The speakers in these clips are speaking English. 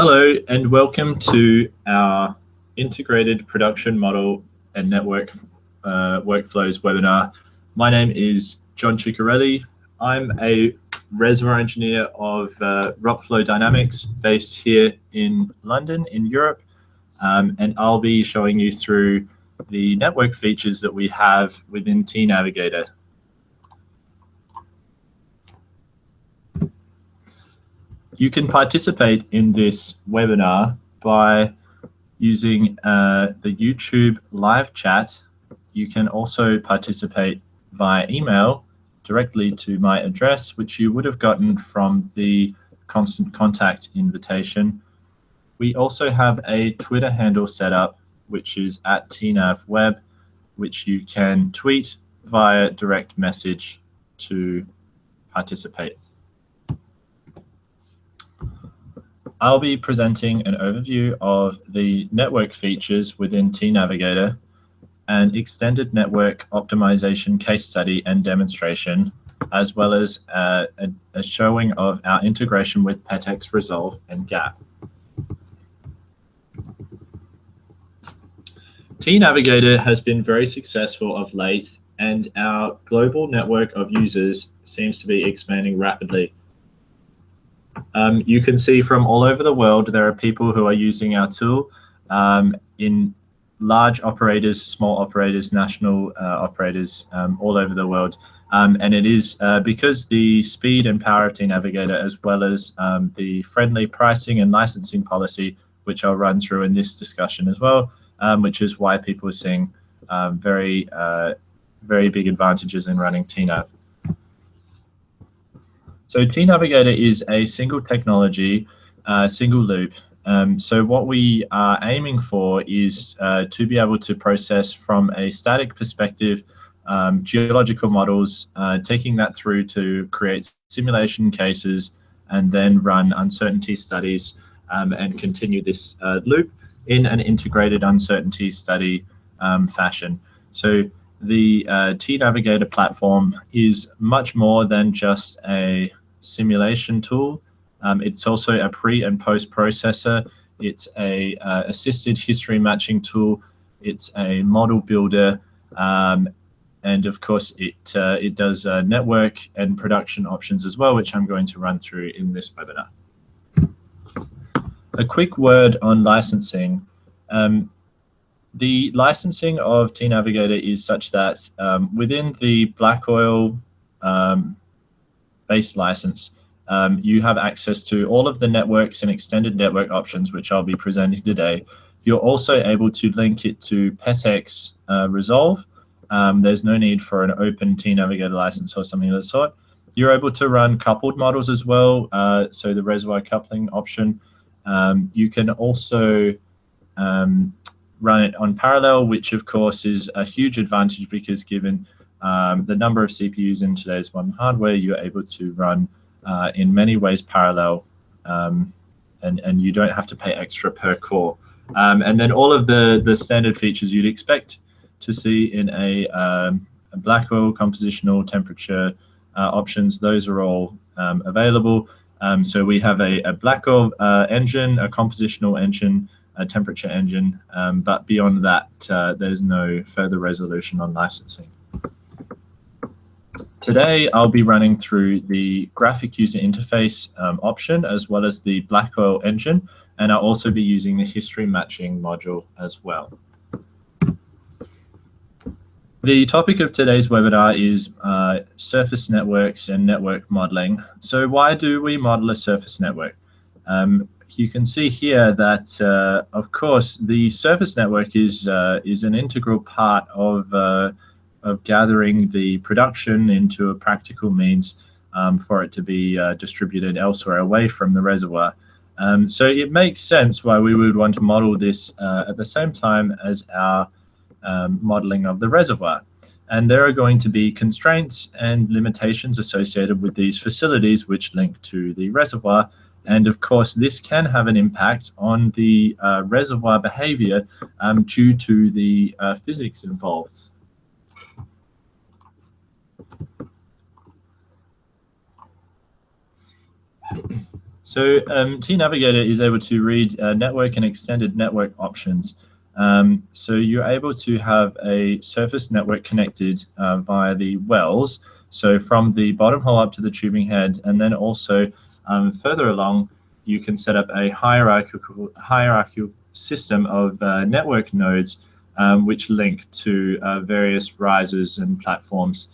Hello and welcome to our integrated production model and network workflows webinar. My name is John Ciccarelli. I'm a reservoir engineer of rock flow dynamics based here in London in Europe, and I'll be showing you through the network features that we have within tNavigator. You can participate in this webinar by using the YouTube live chat. You can also participate via email directly to my address, which you would have gotten from the constant contact invitation. We also have a Twitter handle set up, which is @tnavweb, which you can tweet via direct message to participate. I'll be presenting an overview of the network features within tNavigator, an extended network optimization case study and demonstration, as well as a showing of our integration with PETX Resolve and GAP. tNavigator has been very successful of late, and our global network of users seems to be expanding rapidly. You can see from all over the world, there are people who are using our tool in large operators, small operators, national operators all over the world. And it is because the speed and power of tNavigator, as well as the friendly pricing and licensing policy, which I'll run through in this discussion as well, which is why people are seeing very big advantages in running tNav. So tNavigator is a single technology, single loop. So what we are aiming for is to be able to process from a static perspective geological models, taking that through to create simulation cases, and then run uncertainty studies and continue this loop in an integrated uncertainty study fashion. So the tNavigator platform is much more than just a simulation tool. It's also a pre and post processor. It's a assisted history matching tool. It's a model builder, and of course it does network and production options as well, which I'm going to run through in this webinar. A quick word on licensing. The licensing of tNavigator is such that within the Black Oil base license, you have access to all of the networks and extended network options, which I'll be presenting today. You're also able to link it to PETX Resolve. There's no need for an open tNavigator license or something of the sort. You're able to run coupled models as well, so the reservoir coupling option. You can also run it on parallel, which of course is a huge advantage because given the number of CPUs in today's modern hardware, you're able to run in many ways parallel, and you don't have to pay extra per core. And then all of the standard features you'd expect to see in a black oil compositional temperature options, those are all available. So we have a black oil engine, a compositional engine, a temperature engine, but beyond that, there's no further resolution on licensing. Today, I'll be running through the graphic user interface option, as well as the black oil engine, and I'll also be using the history matching module as well. The topic of today's webinar is surface networks and network modeling. So why do we model a surface network? You can see here that, of course, the surface network is an integral part of gathering the production into a practical means for it to be distributed elsewhere away from the reservoir. So it makes sense why we would want to model this at the same time as our modeling of the reservoir. And there are going to be constraints and limitations associated with these facilities which link to the reservoir. And of course, this can have an impact on the reservoir behavior due to the physics involved. So tNavigator is able to read network and extended network options. So you're able to have a surface network connected via the wells. So from the bottom hole up to the tubing head, and then also further along, you can set up a hierarchical system of network nodes which link to various risers and platforms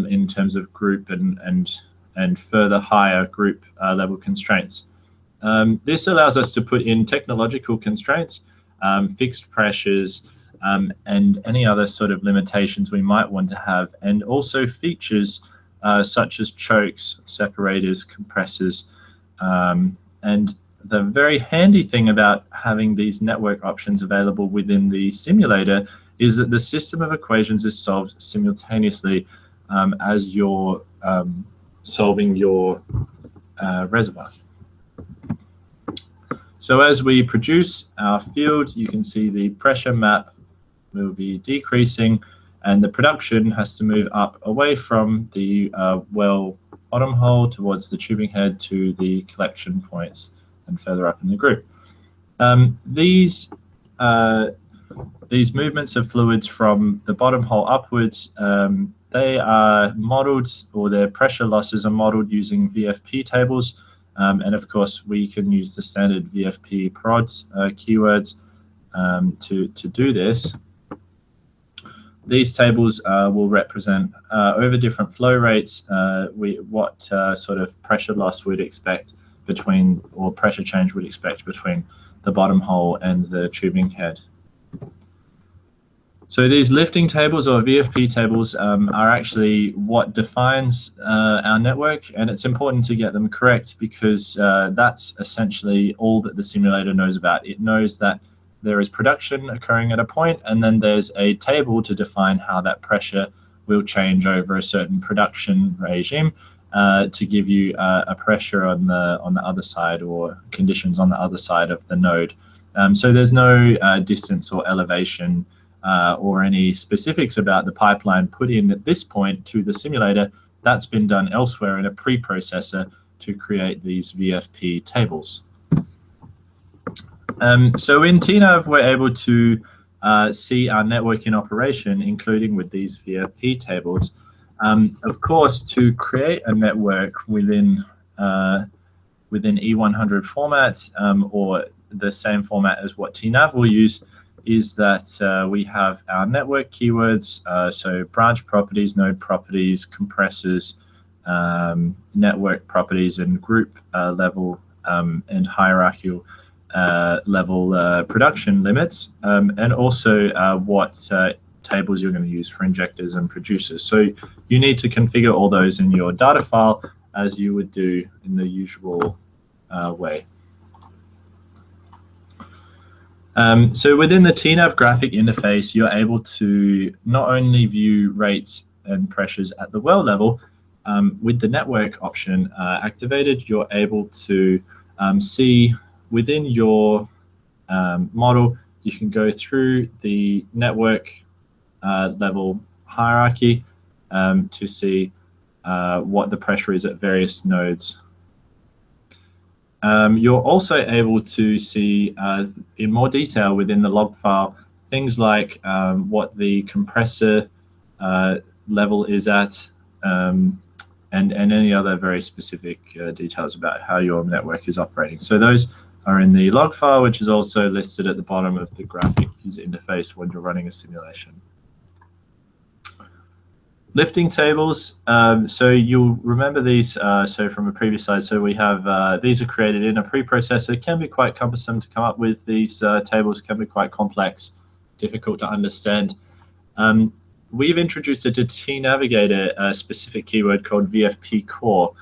in terms of group and further higher group level constraints. This allows us to put in technological constraints, fixed pressures, and any other sort of limitations we might want to have, and also features such as chokes, separators, compressors. And the very handy thing about having these network options available within the simulator is that the system of equations is solved simultaneously as you're solving your reservoir. So as we produce our field, you can see the pressure map will be decreasing, and the production has to move up away from the well bottom hole towards the tubing head to the collection points and further up in the group. These movements of fluids from the bottom hole upwards, they are modeled, or their pressure losses are modeled using VFP tables. And of course, we can use the standard VFP prods keywords to do this. These tables will represent over different flow rates what sort of pressure loss we'd expect between, or pressure change we'd expect between the bottom hole and the tubing head. So these lifting tables, or VFP tables, are actually what defines our network, and it's important to get them correct because that's essentially all that the simulator knows about. It knows that there is production occurring at a point, and then there's a table to define how that pressure will change over a certain production regime to give you a pressure on the other side, or conditions on the other side of the node. So there's no distance or elevation or any specifics about the pipeline put in at this point to the simulator. That's been done elsewhere in a preprocessor to create these VFP tables. So in tNav, we're able to see our network in operation, including with these VFP tables. Of course, to create a network within E100 formats, or the same format as what tNav will use, is that we have our network keywords, so branch properties, node properties, compressors, network properties, and group level and hierarchical level production limits, and also what tables you're going to use for injectors and producers. So you need to configure all those in your data file as you would do in the usual way. So within the tNav graphic interface, you're able to not only view rates and pressures at the well level, with the network option activated, you're able to see within your model, you can go through the network level hierarchy to see what the pressure is at various nodes. You're also able to see in more detail within the log file things like what the compressor level is at, and any other very specific details about how your network is operating. So those are in the log file, which is also listed at the bottom of the graphic user interface when you're running a simulation. Lifting tables, so you'll remember these so from a previous slide. So we have these are created in a preprocessor. It can be quite cumbersome to come up with. These tables can be quite complex, difficult to understand. We've introduced a tNavigator a specific keyword called VFP core,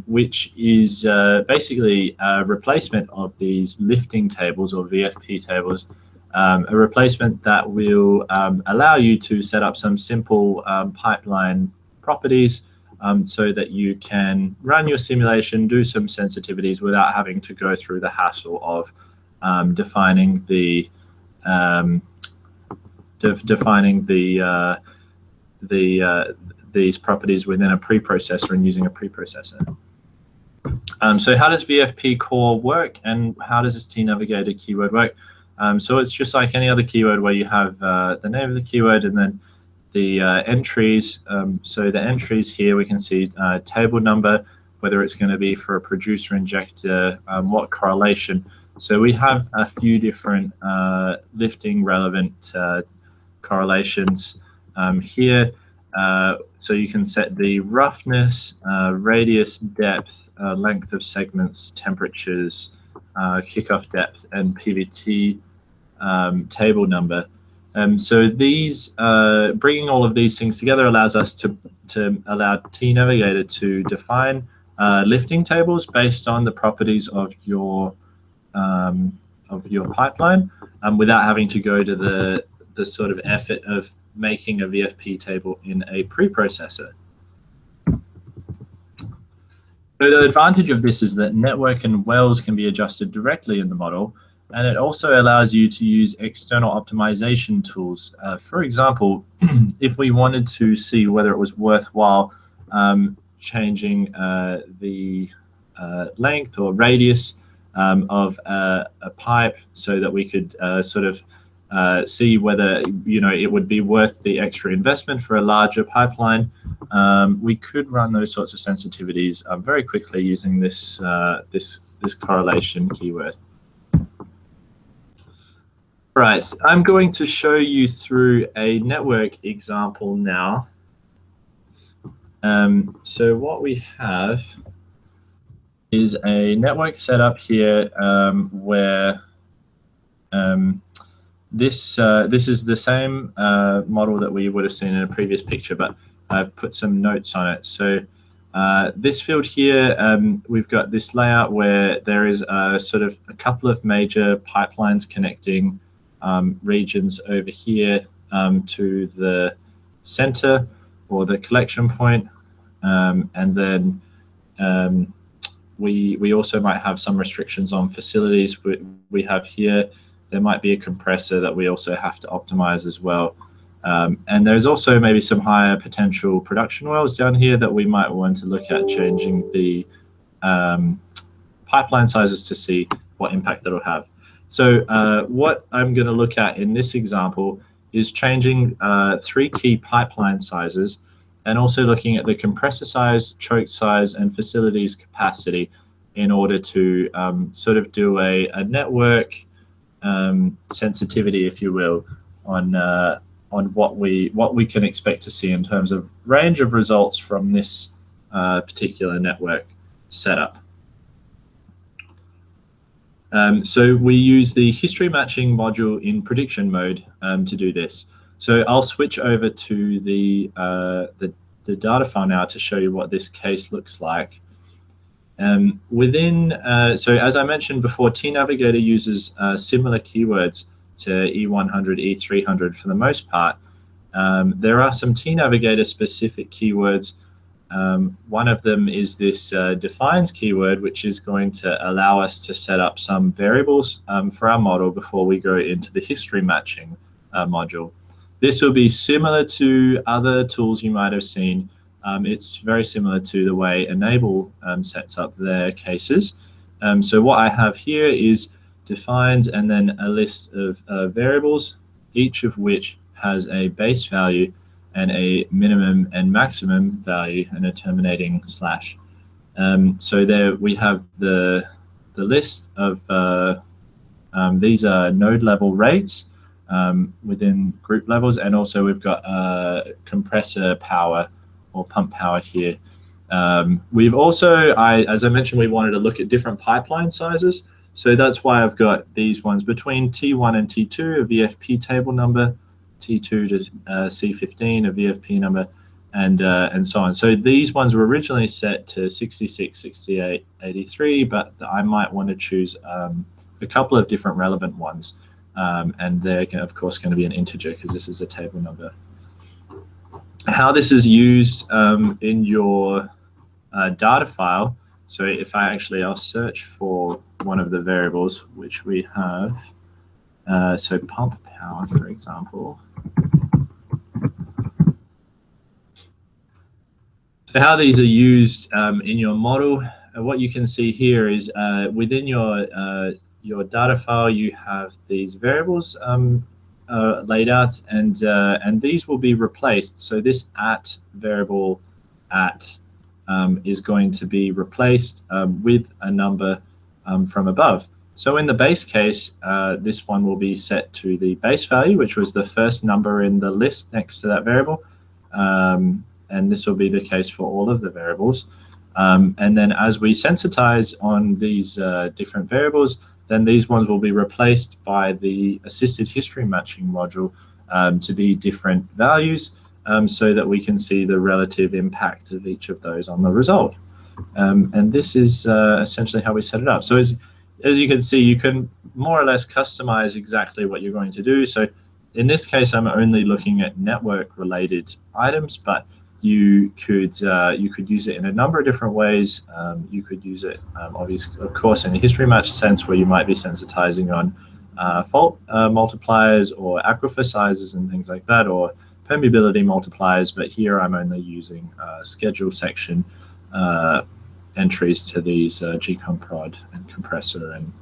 which is basically a replacement of these lifting tables, or VFP tables. A replacement that will allow you to set up some simple pipeline properties so that you can run your simulation, do some sensitivities without having to go through the hassle of defining these properties within a preprocessor and using a preprocessor. So how does VFP core work, and how does this tNavigator keyword work? So it's just like any other keyword where you have the name of the keyword and then the entries. So the entries here, we can see table number, whether it's going to be for a producer injector, what correlation. So we have a few different lifting relevant correlations here. So you can set the roughness, radius, depth, length of segments, temperatures, kickoff depth, and PVT table number. So these, bringing all of these things together allows us to allow tNavigator to define lifting tables based on the properties of your pipeline, without having to go to the sort of effort of making a VFP table in a preprocessor. So the advantage of this is that network and wells can be adjusted directly in the model, and it also allows you to use external optimization tools. For example, if we wanted to see whether it was worthwhile changing the length or radius of a pipe so that we could sort of see whether it would be worth the extra investment for a larger pipeline, we could run those sorts of sensitivities very quickly using this this correlation keyword. Right, I'm going to show you through a network example now. So what we have is a network setup here where this is the same model that we would have seen in a previous picture, but I've put some notes on it. So this field here, we've got this layout where there is sort of a couple of major pipelines connecting regions over here to the center or the collection point, and then we also might have some restrictions on facilities. We have here, there might be a compressor that we also have to optimize as well. And there's also maybe some higher potential production wells down here that we might want to look at changing the pipeline sizes to see what impact that'll have. So what I'm going to look at in this example is changing 3 key pipeline sizes, and also looking at the compressor size, choke size, and facilities capacity in order to sort of do a network sensitivity, if you will, on what we can expect to see in terms of range of results from this particular network setup. So we use the history matching module in prediction mode to do this. So I'll switch over to the data file now to show you what this case looks like. So as I mentioned before, tNavigator uses similar keywords to E100, E300 for the most part. There are some tNavigator specific keywords. One of them is this defines keyword, which is going to allow us to set up some variables for our model before we go into the history matching module. This will be similar to other tools you might have seen. It's very similar to the way Enable sets up their cases. So what I have here is defines and then a list of variables, each of which has a base value and a minimum and maximum value and a terminating slash. So there we have the list of these are node level rates within group levels, and also we've got compressor power or pump power here. We've also, as I mentioned, we wanted to look at different pipeline sizes. So that's why I've got these ones between T1 and T2, a VFP table number, T2 to C15, a VFP number, and so on. So these ones were originally set to 66, 68, 83, but I might want to choose a couple of different relevant ones. And they're, of course, going to be an integer because this is a table number. How this is used in your data file. So if I'll search for one of the variables, which we have, so pump power, for example. So how these are used in your model, what you can see here is within your data file, you have these variables laid out, and these will be replaced. So this at variable at is going to be replaced with a number from above. So in the base case, this one will be set to the base value, which was the first number in the list next to that variable. And this will be the case for all of the variables. And then as we sensitize on these different variables, then these ones will be replaced by the assisted history matching module to be different values so that we can see the relative impact of each of those on the result. And this is essentially how we set it up. So as you can see, you can more or less customize exactly what you're going to do. So in this case, I'm only looking at network related items, but you could use it in a number of different ways. You could use it, obviously, of course, in a history match sense, where you might be sensitizing on fault multipliers or aquifer sizes and things like that, or permeability multipliers. But here I'm only using schedule section entries to these gcomprod and compressor, and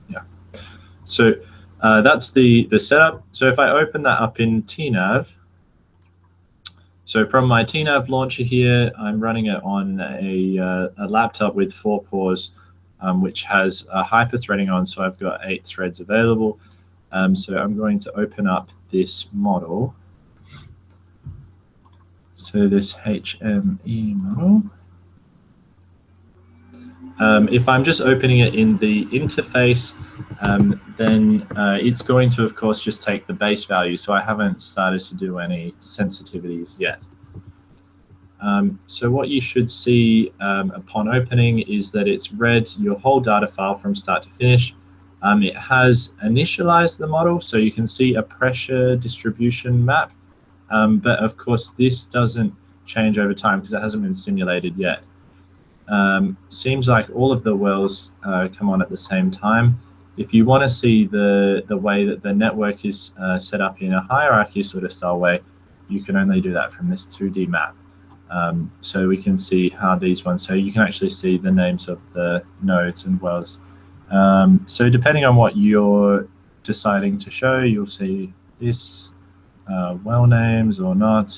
yeah. So that's the setup. So if I open that up in tNav, so from my tNav launcher here, I'm running it on a laptop with 4 cores, which has hyper-threading on, so I've got 8 threads available. So I'm going to open up this model. So this HME model. If I'm just opening it in the interface, then it's going to, of course, just take the base value. So I haven't started to do any sensitivities yet. So what you should see upon opening is that it's read your whole data file from start to finish. It has initialized the model, so you can see a pressure distribution map. But of course, this doesn't change over time because it hasn't been simulated yet. Seems like all of the wells come on at the same time. If you want to see the way that the network is set up in a hierarchy sort of style way, you can only do that from this 2D map. So we can see how these ones, so you can actually see the names of the nodes and wells. So depending on what you're deciding to show, you'll see this well names or not.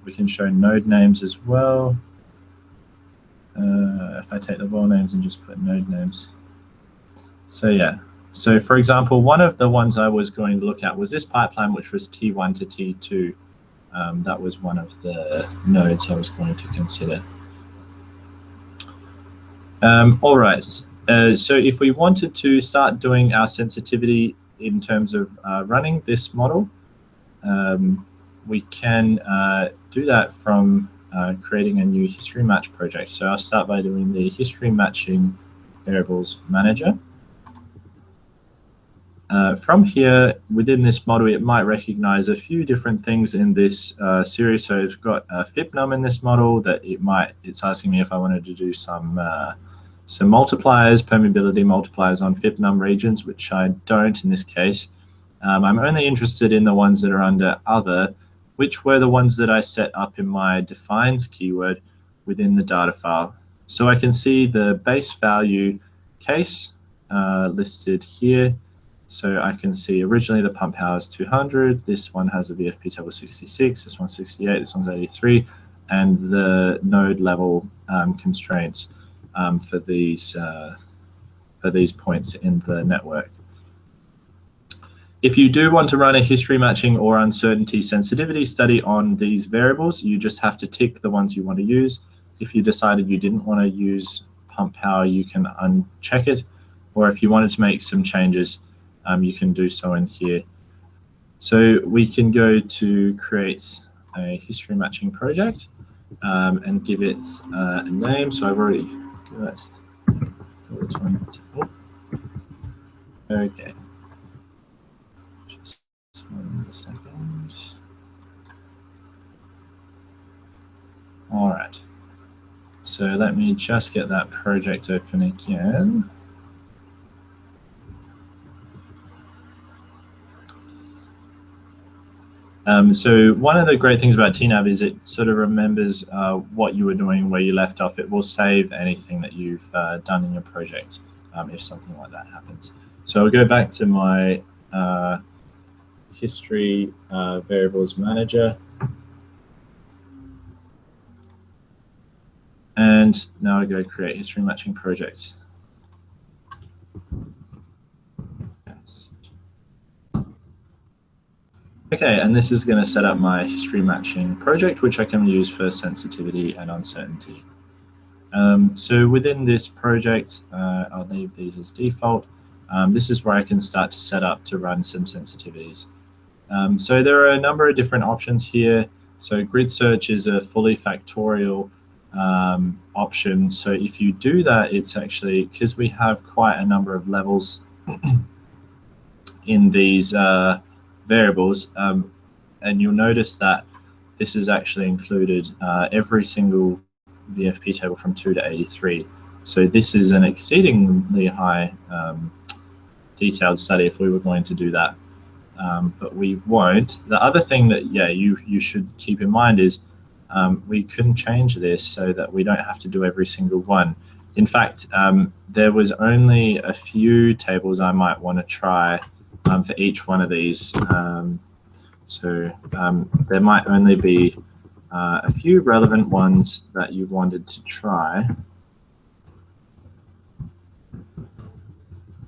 We can show node names as well. If I take the well names and just put node names. So yeah, so for example, one of the ones I was going to look at was this pipeline, which was T1 to T2. That was one of the nodes I was going to consider. All right, so if we wanted to start doing our sensitivity in terms of running this model, we can do that from creating a new history match project. So I'll start by doing the history matching variables manager. From here, within this model, it might recognize a few different things in this series. So it's got a FIPNum in this model that it's asking me if I wanted to do some multipliers, permeability multipliers on FIPNum regions, which I don't in this case. I'm only interested in the ones that are under other, which were the ones that I set up in my defines keyword within the data file. So I can see the base value case listed here. So I can see originally the pump power is 200. This one has a VFP table 66. This one's 68. This one's 83. And the node level constraints for these points in the network. If you do want to run a history matching or uncertainty sensitivity study on these variables, you just have to tick the ones you want to use. If you decided you didn't want to use pump power, you can uncheck it. Or if you wanted to make some changes, you can do so in here. So we can go to create a history matching project and give it a name. So I've already got this one. Oh. Okay. Just 1 second. All right. So let me just get that project open again. So one of the great things about tNav is it sort of remembers what you were doing, where you left off. It will save anything that you've done in your project if something like that happens. So I'll go back to my history variables manager. And now I go create history matching project. Okay, and this is going to set up my history matching project, which I can use for sensitivity and uncertainty. So within this project, I'll leave these as default. This is where I can start to set up to run some sensitivities. So there are a number of different options here. So grid search is a fully factorial option. So if you do that, it's actually, because we have quite a number of levels in these variables, and you'll notice that this is actually included every single VFP table from 2 to 83. So this is an exceedingly high detailed study if we were going to do that, but we won't. The other thing that you should keep in mind is we can change this so that we don't have to do every single one. In fact, there was only a few tables I might want to try for each one of these. There might only be a few relevant ones that you wanted to try.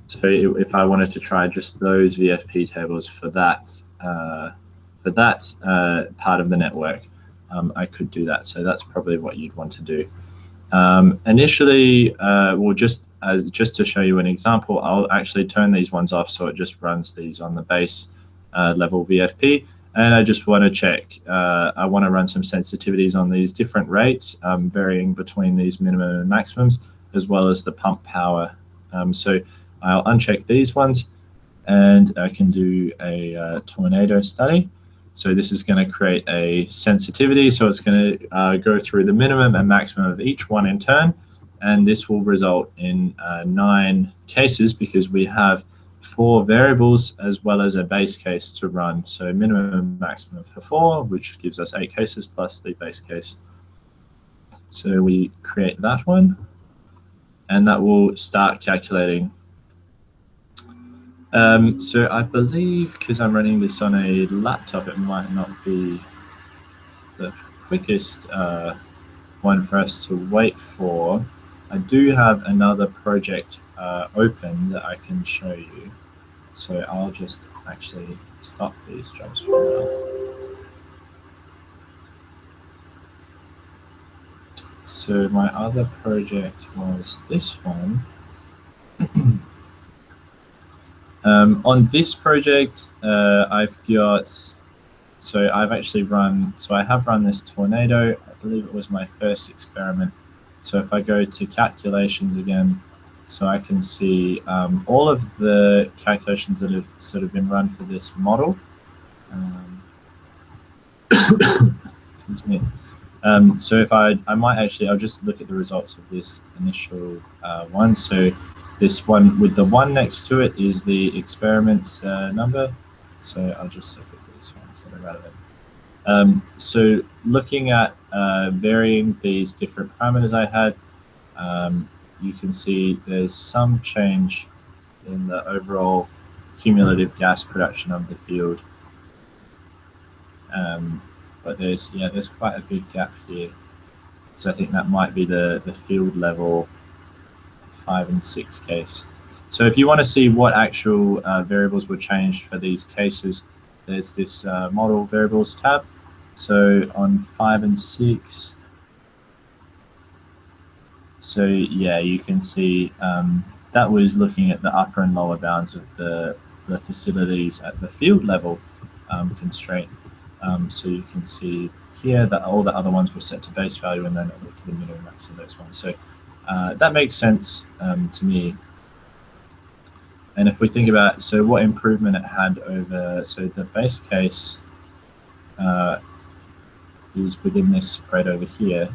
So if I wanted to try just those VFP tables for that part of the network, I could do that. So that's probably what you'd want to do. Initially, just to show you an example, I'll actually turn these ones off so it just runs these on the base level VFP. And I just want to check, I want to run some sensitivities on these different rates, varying between these minimum and maximums, as well as the pump power. So I'll uncheck these ones, and I can do a tornado study. So this is going to create a sensitivity. So it's going to go through the minimum and maximum of each one in turn. And this will result in 9 cases because we have 4 variables as well as a base case to run. So minimum and maximum for 4, which gives us 8 cases plus the base case. So we create that one, and that will start calculating. So I believe, because I'm running this on a laptop, it might not be the quickest one for us to wait for. I do have another project open that I can show you. So I'll just actually stop these jobs for now. So my other project was this one. On this project, I have run this tornado. I believe it was my first experiment. So if I go to calculations again, so I can see all of the calculations that have sort of been run for this model. Excuse me. So if I'll just look at the results of this initial one. So this one with the 1 next to it is the experiment number. So I'll just look at these ones that are relevant. So looking at varying these different parameters I had, you can see there's some change in the overall cumulative gas production of the field. But there's quite a big gap here. So I think that might be the field level 5 and 6 case. So if you want to see what actual variables were changed for these cases, there's this model variables tab. So on 5 and 6, so yeah, you can see that was looking at the upper and lower bounds of the facilities at the field level constraint. So you can see here that all the other ones were set to base value, and then it looked to the minimum max of those ones. So that makes sense to me. And if we think about, so what improvement it had over, so the base case is within this spread over here.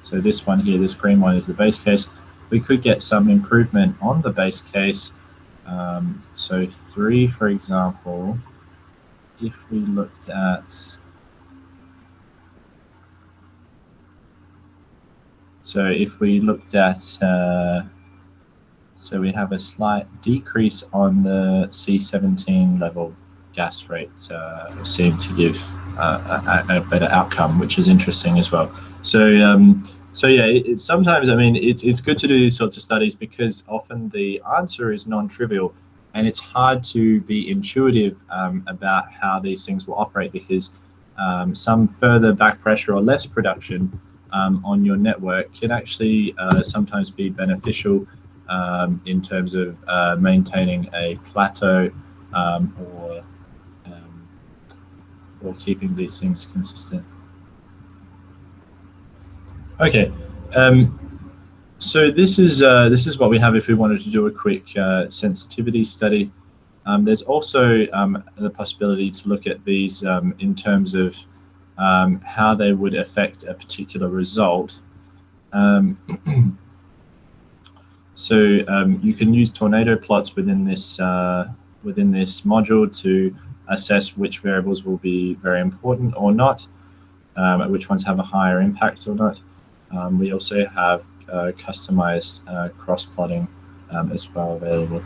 So this one here, this green one is the base case. We could get some improvement on the base case. So 3, for example, if we looked at, so if we looked at, so we have a slight decrease on the C17 level gas rate, seem to give a better outcome, which is interesting as well. So yeah, sometimes, I mean, it's good to do these sorts of studies because often the answer is non-trivial, and it's hard to be intuitive about how these things will operate, because some further back pressure or less production on your network can actually sometimes be beneficial in terms of maintaining a plateau or keeping these things consistent. Okay, so this is what we have if we wanted to do a quick sensitivity study. There's also the possibility to look at these in terms of how they would affect a particular result. So you can use tornado plots within this module to assess which variables will be very important or not, which ones have a higher impact or not. We also have customized cross-plotting as well available.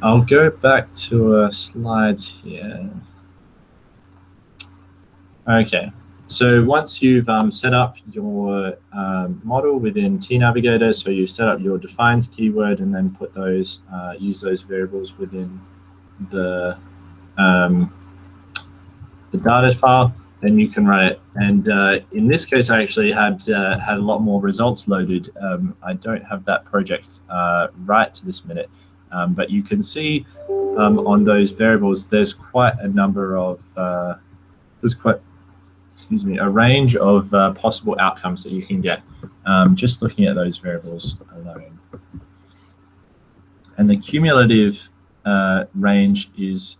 I'll go back to slides here. Okay, so once you've set up your model within tNavigator, so you set up your defines keyword and then put those, use those variables within the data file, then you can run it. And in this case, I actually had a lot more results loaded. I don't have that project right to this minute, but you can see on those variables, there's quite a number of, a range of possible outcomes that you can get just looking at those variables alone. And the cumulative range it's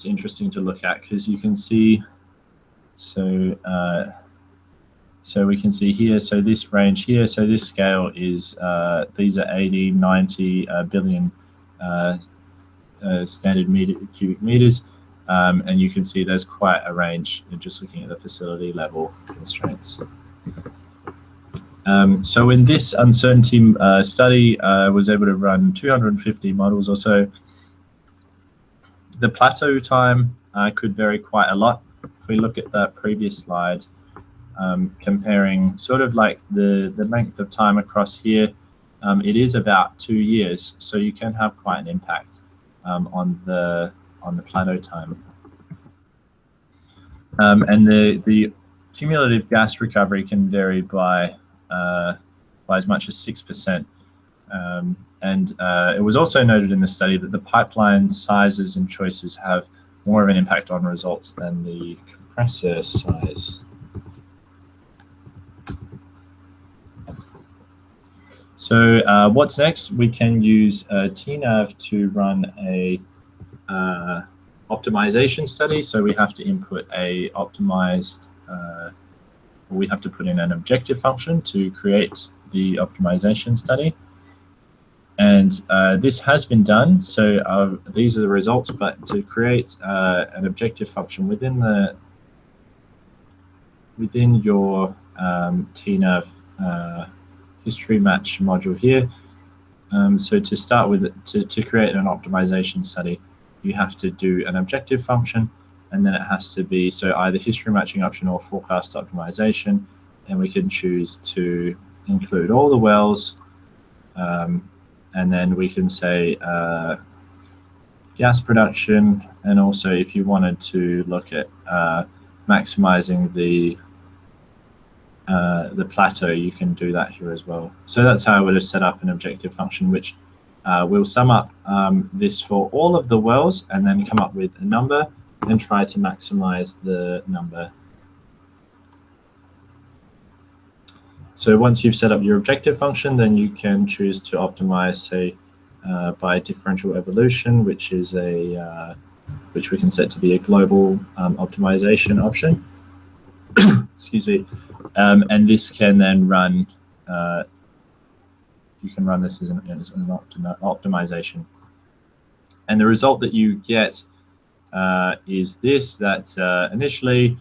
interesting to look at, because you can see, so we can see here, so this range here, so this scale is, these are 80, 90 billion standard cubic meters. And you can see there's quite a range just looking at the facility level constraints. So in this uncertainty study, I was able to run 250 models or so. The plateau time could vary quite a lot. If we look at that previous slide, comparing sort of like the length of time across here, it is about 2 years. So you can have quite an impact on the plateau time. And the cumulative gas recovery can vary by as much as 6%. And it was also noted in the study that the pipeline sizes and choices have more of an impact on results than the compressor size. So what's next? We can use tNav to run a optimization study. So we have to input a optimized, we have to put in an objective function to create the optimization study. And this has been done. So these are the results, but to create an objective function within your tNav history match module here. So to start with, to create an optimization study, you have to do an objective function, and then it has to be either history matching option or forecast optimization. And we can choose to include all the wells, and then we can say gas production, and also if you wanted to look at maximizing the plateau, you can do that here as well. So that's how I would have set up an objective function, which will sum up this for all of the wells and then come up with a number and try to maximize the number. So once you've set up your objective function, then you can choose to optimize, say, by differential evolution, which is which we can set to be a global optimization option. Excuse me. And this can then run, you can run this as an optimization. And the result that you get is this, that initially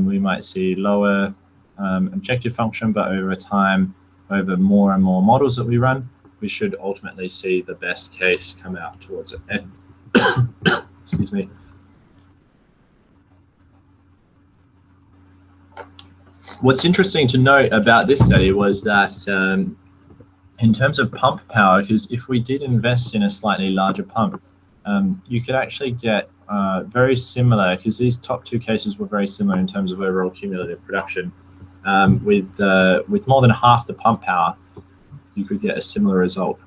we might see lower objective function, but over time, over more and more models that we run, we should ultimately see the best case come out towards the end. Excuse me. What's interesting to note about this study was that in terms of pump power, because if we did invest in a slightly larger pump, you could actually get very similar, because these top two cases were very similar in terms of overall cumulative production. With more than half the pump power, you could get a similar result.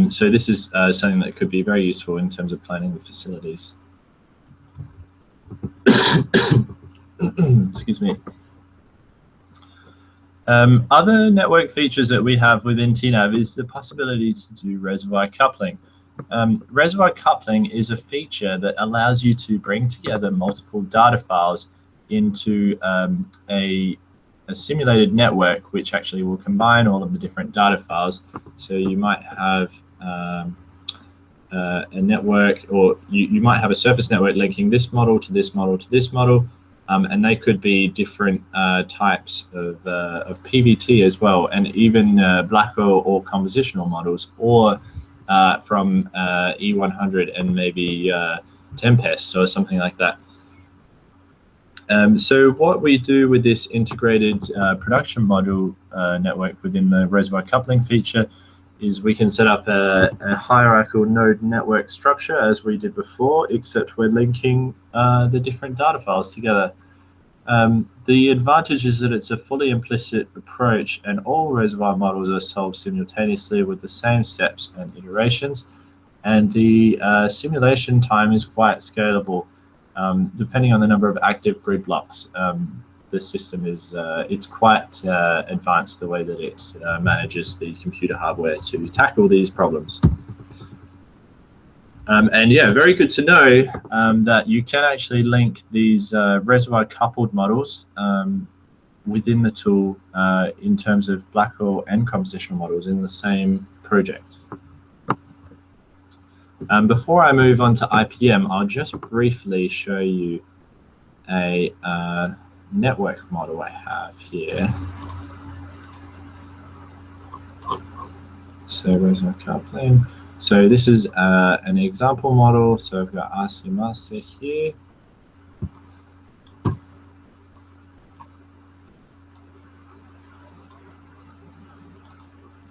So this is something that could be very useful in terms of planning the facilities. Excuse me. Other network features that we have within tNav is the possibility to do reservoir coupling. Reservoir coupling is a feature that allows you to bring together multiple data files into a simulated network, which actually will combine all of the different data files. So you might have a network, or you might have a surface network linking this model to this model to this model, and they could be different types of PVT as well, and even black hole or compositional models, or from E100 and maybe Tempest or something like that. So what we do with this integrated production module network within the reservoir coupling feature is we can set up a hierarchical node network structure as we did before, except we're linking the different data files together. The advantage is that it's a fully implicit approach, and all reservoir models are solved simultaneously with the same steps and iterations, and the simulation time is quite scalable. Depending on the number of active grid blocks, the system is it's quite advanced the way that it manages the computer hardware to tackle these problems. And yeah, very good to know that you can actually link these reservoir coupled models within the tool in terms of black hole and compositional models in the same project. Before I move on to IPM, I'll just briefly show you a network model I have here. So reservoir coupling. So this is an example model. So I've got RC master here.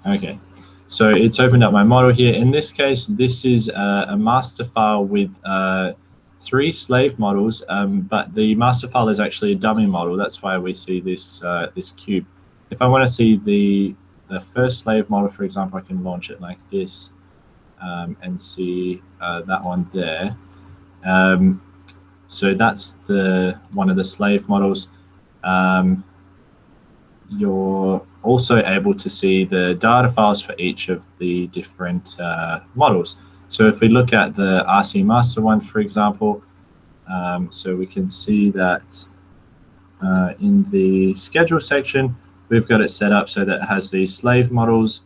Okay. So it's opened up my model here. In this case, this is a master file with 3 slave models, but the master file is actually a dummy model. That's why we see this this cube. If I want to see the first slave model, for example, I can launch it like this and see that one there. So that's one of the slave models. You're also able to see the data files for each of the different models. So if we look at the RC master one, for example, so we can see that in the schedule section, we've got it set up so that it has these slave models.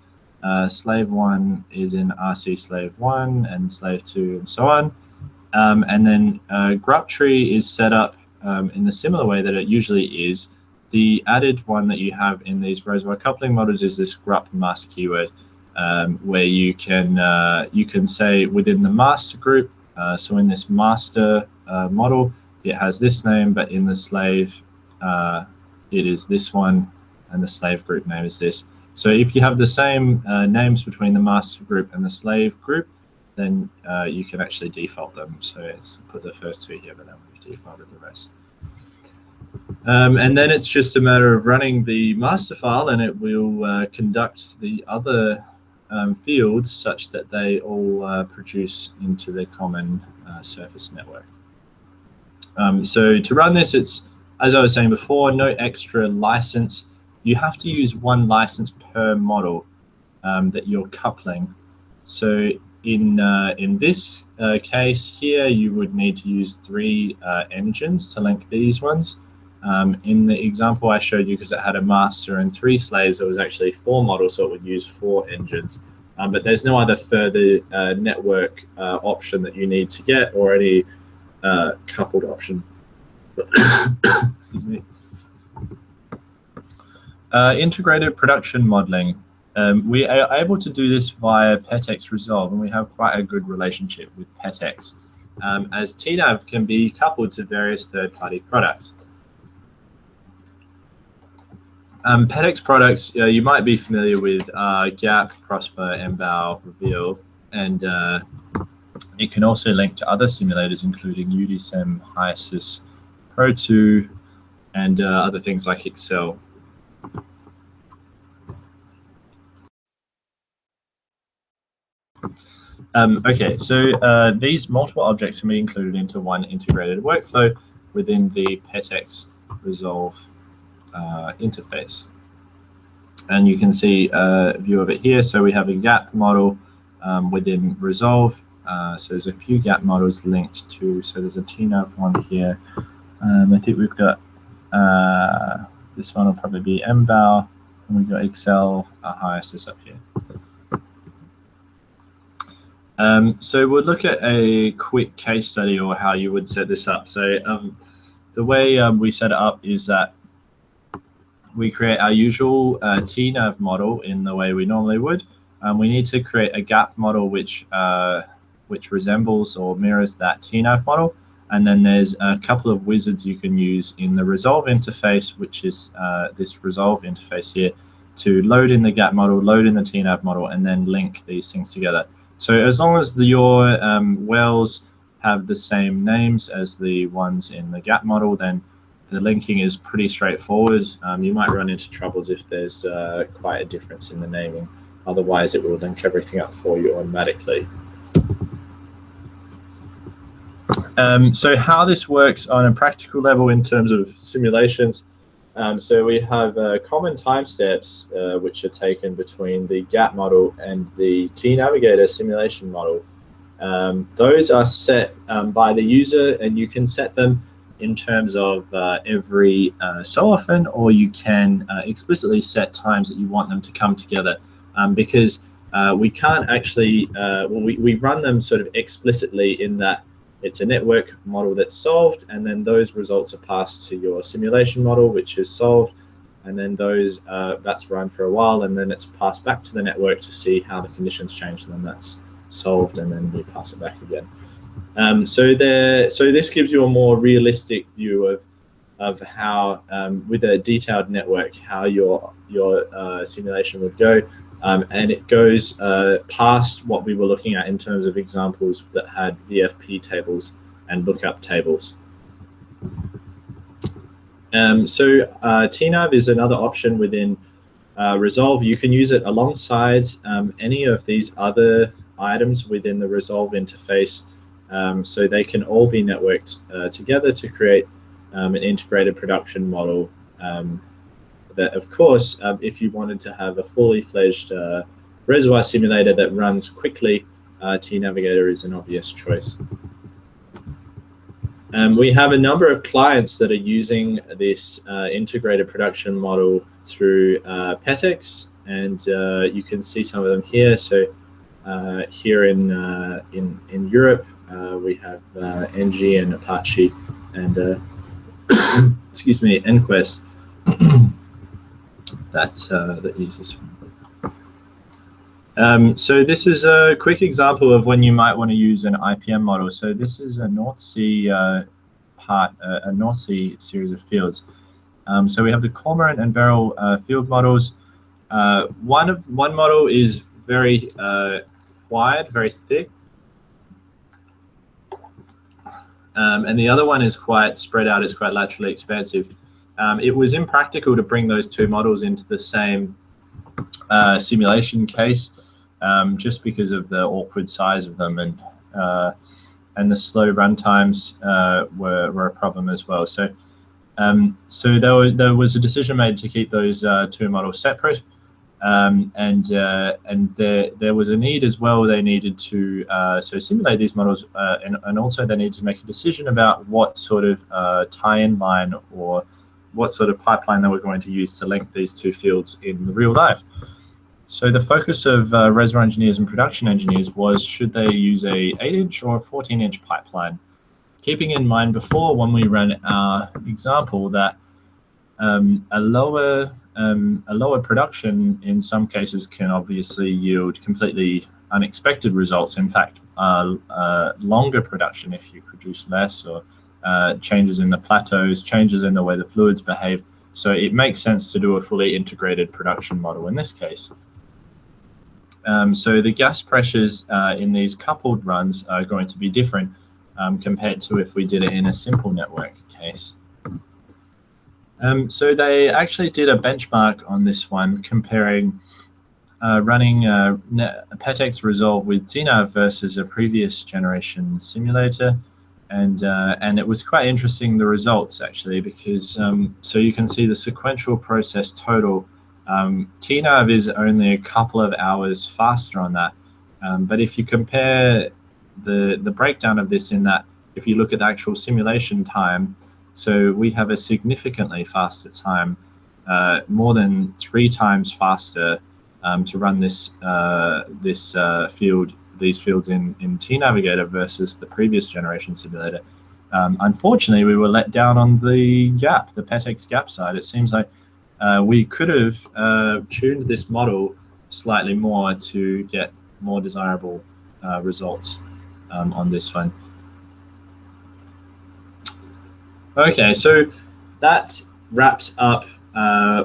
Slave 1 is in RC slave 1 and slave 2 and so on. And then grup tree is set up in the similar way that it usually is. The added one that you have in these reservoir coupling models is this grup mask keyword, where you can say within the master group, so in this master model, it has this name, but in the slave, it is this one, and the slave group name is this. So if you have the same names between the master group and the slave group, then you can actually default them. So it's put the first 2 here, but then we've defaulted the rest. And then it's just a matter of running the master file, and it will conduct the other fields such that they all produce into the common surface network. So to run this, it's, as I was saying before, no extra license. You have to use 1 license per model that you're coupling. So in this case here, you would need to use 3 engines to link these ones. In the example I showed you, because it had a master and 3 slaves, it was actually 4 models, so it would use 4 engines. but there's no other further network option that you need to get, or any coupled option. Excuse me. Integrated production modeling. We are able to do this via PETX Resolve, and we have quite a good relationship with PETX, as tNav can be coupled to various third-party products. PETX products, you might be familiar with Gap, Prosper, MBOW, Reveal, and it can also link to other simulators, including UDSIM, HiSys, Pro2, and other things like Excel. Okay, so these multiple objects can be included into one integrated workflow within the PETX Resolve interface. And you can see a view of it here. So we have a gap model within Resolve. So there's a few gap models linked to, so there's a tNav one here. I think we've got, this one will probably be MBOW, and we've got Excel, HiSys up here. So we'll look at a quick case study, or how you would set this up. So the way we set it up is that we create our usual tNav model in the way we normally would. We need to create a gap model which resembles or mirrors that tNav model. And then there's a couple of wizards you can use in the Resolve interface, which is this Resolve interface here, to load in the gap model, load in the tNav model, and then link these things together. So as long as your wells have the same names as the ones in the gap model, then the linking is pretty straightforward. You might run into troubles if there's quite a difference in the naming. Otherwise, it will link everything up for you automatically. So how this works on a practical level in terms of simulations. So we have common time steps which are taken between the gap model and the tNavigator simulation model. Those are set by the user, and you can set them in terms of every so often, or you can explicitly set times that you want them to come together, because we can't actually, we run them sort of explicitly in that it's a network model that's solved, and then those results are passed to your simulation model, which is solved, and then those that's run for a while, and then it's passed back to the network to see how the conditions change, and then that's solved, and then you pass it back again. So this gives you a more realistic view of how, with a detailed network, how your simulation would go. And it goes past what we were looking at in terms of examples that had VFP tables and lookup tables. So tNav is another option within Resolve. You can use it alongside any of these other items within the Resolve interface. So they can all be networked together to create an integrated production model. That, of course, if you wanted to have a fully fledged reservoir simulator that runs quickly, tNavigator is an obvious choice. We have a number of clients that are using this integrated production model through PETX, and you can see some of them here. So here in Europe, we have NG and Apache and excuse me, NQuest. That uses. So this is a quick example of when you might want to use an IPM model. So this is a North Sea a North Sea series of fields. So we have the Cormorant and Beryl field models. One model is very wide, very thick, and the other one is quite spread out. It's quite laterally expansive. It was impractical to bring those two models into the same simulation case, just because of the awkward size of them, and the slow run times were a problem as well. So there was a decision made to keep those two models separate, and there was a need as well. They needed to so simulate these models, and also they needed to make a decision about what sort of tie-in line or what sort of pipeline they were going to use to link these two fields in the real life. So the focus of reservoir engineers and production engineers was, should they use a 8-inch or a 14-inch pipeline? Keeping in mind before, when we ran our example, that a lower production in some cases can obviously yield completely unexpected results. In fact, longer production if you produce less, or changes in the plateaus, changes in the way the fluids behave. So it makes sense to do a fully integrated production model in this case. So the gas pressures in these coupled runs are going to be different compared to if we did it in a simple network case. So they actually did a benchmark on this one, comparing running PETX Resolve with tNav versus a previous generation simulator. And it was quite interesting, the results, actually, because so you can see the sequential process total. tNav is only a couple of hours faster on that. But if you compare the breakdown of this, in that if you look at the actual simulation time, so we have a significantly faster time, more than 3 times faster to run these fields in tNavigator versus the previous generation simulator. Unfortunately, we were let down on the gap, the PETX gap side. It seems like we could have tuned this model slightly more to get more desirable results on this one. Okay, so that wraps up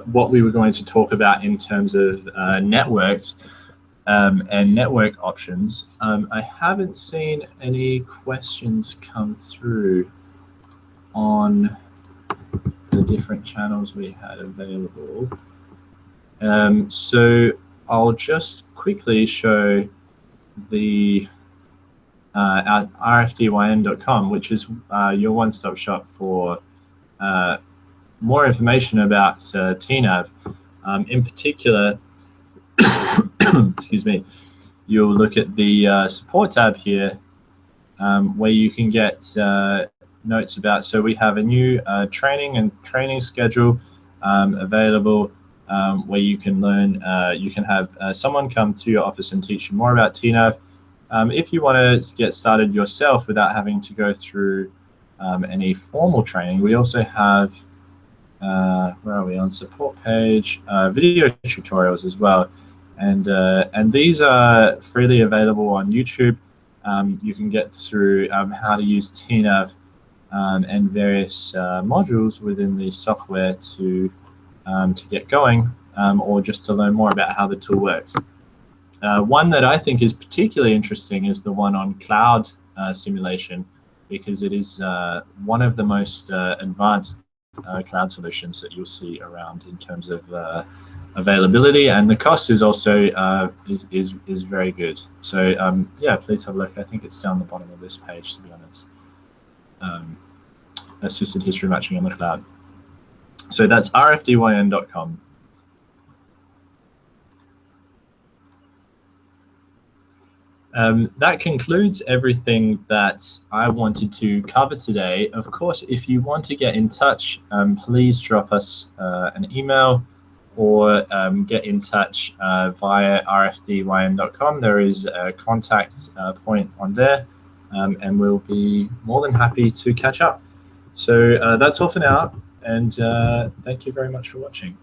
what we were going to talk about in terms of networks and network options. I haven't seen any questions come through on the different channels we had available. So I'll just quickly show the at rfdyn.com, which is your one-stop shop for more information about tNav. In particular, excuse me, you'll look at the support tab here, where you can get notes about. So we have a new training schedule available, where you can learn. You can have someone come to your office and teach you more about tNav. If you want to get started yourself without having to go through any formal training, we also have, where are we, on support page, video tutorials as well. And these are freely available on YouTube. You can get through how to use tNav and various modules within the software to get going, or just to learn more about how the tool works. One that I think is particularly interesting is the one on cloud simulation, because it is one of the most advanced cloud solutions that you'll see around in terms of availability, and the cost is also is very good. So yeah, please have a look. I think it's down the bottom of this page, to be honest. Assisted history matching on the cloud. So that's rfdyn.com. That concludes everything that I wanted to cover today. Of course, if you want to get in touch, please drop us an email, or get in touch via rfdyn.com. There is a contact point on there, and we'll be more than happy to catch up. So that's all for now, and thank you very much for watching.